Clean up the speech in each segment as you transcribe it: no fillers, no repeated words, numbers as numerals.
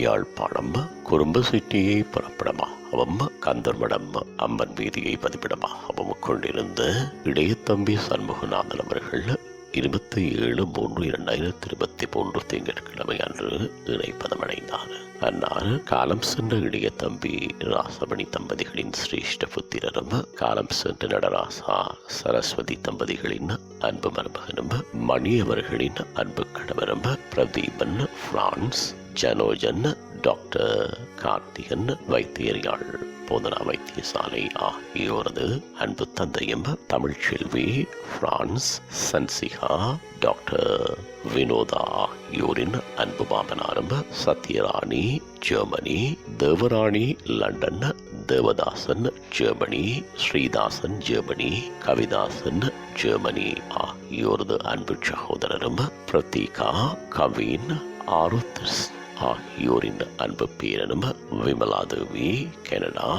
யாழ்ப்பாணம் குறும்பசிட்டியை புறப்படமாகவும் கந்தர்மடம் அம்மன் வீதியை பதிப்பிடமாகவும் கொண்டிருந்த இளையதம்பி சண்முகநாதன் அவர்கள் 27/3/2023 திங்கட்கிழமை அன்று இணைப்பதமடைந்தார். அன்னார் காலம் சென்ற இளையதம்பி ராசமணி தம்பதிகளின் சிரேஷ்ட புத்திரரும் காலம் சென்ற நடராசா சரஸ்வதி தம்பதிகளின் அன்பு மருமகனும் மணி அவர்களின் அன்பு கணவரும் பிரதீபன் பிரான்ஸ் ஜனோஜன் டாக்டர் கார்த்திகன் வைத்தியரியாள் போதனா வைத்தியசாலை ஆகியோரது அன்பு தந்தையும் தமிழ்ச்செல்வி பிரான்ஸ் சன்சிகா டாக்டர் வினோதா ஆகியோரின் அன்பு மாமனாரும் Sathyarani Germany, Devarani London, Devadasan Germany, Sridasan Germany, Kavithasan Germany ஆகியோரது அன்பு சகோதரரும் பிரதீகா கவின் ஆருத்ஸ் ஆகியோரின் அன்பு பேரனும் விமலாதேவி கனடா,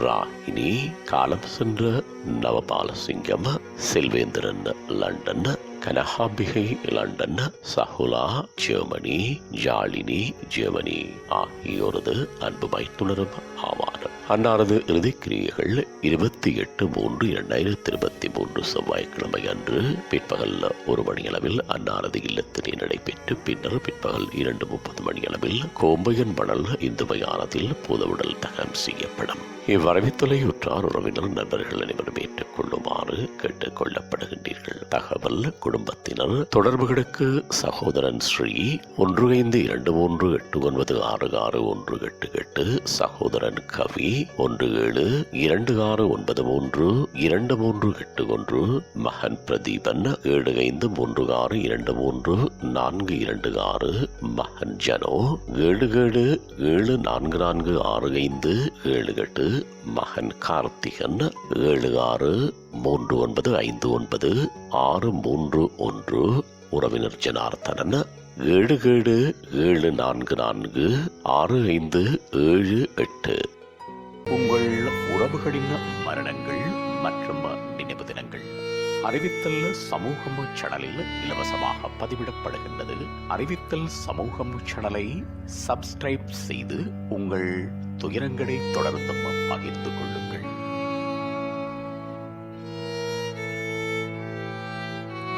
ராகினி காலம் சென்ற Navabalasingam, Selvendran London, Kanagambigai London, Sagula Germany, Jalini Germany ஆகியோரது அன்பு மைத்துனரும் ஆவார். அன்னாரது இறுதிக்கிரியைகள் 28/3/2023 செவ்வாய்க்கிழமை அன்று பிற்பகல் 1 மணியளவில் அன்னாரது இல்லத்திலே நடைபெற்று பின்னர் பிற்பகல் 2:30 மணியளவில் கோம்பையன் மணல் இந்து மயானத்தில் புதவுடல் தகனம் செய்யப்படும். இவ்வரவித்தலை உற்றார் உறவினர் நண்பர்கள் அனைவரும் ஏற்றுக்கொள்ளுமாறு கேட்டுக் கொள்ளப்படுகின்றீர்கள். தகவல் குடும்பத்தினர் தொடர்புகளுக்கு சகோதரன் ஸ்ரீ 1523896618 சகோதரன் கவி 1726932381 மகன் பிரதீபன் 7536234226 மகன் ஜனோ 77744578 மகன் கார்த்திகன் 7639596331 உறவினர் ஜனார்த்தனன் 7774465778. உங்கள் உறவுகளின் மரணங்கள் மற்றும் நினைவு தினங்கள் அறிவித்தல் சமூகம் சேனலில் இலவசமாக பதிவிடப்படுகின்றது. அறிவித்தல் சமூகம் சேனலை சப்ஸ்கிரைப் செய்து உங்கள் துயரங்களை தொடர்ந்தும் பகிர்ந்து கொள்ளுங்கள்.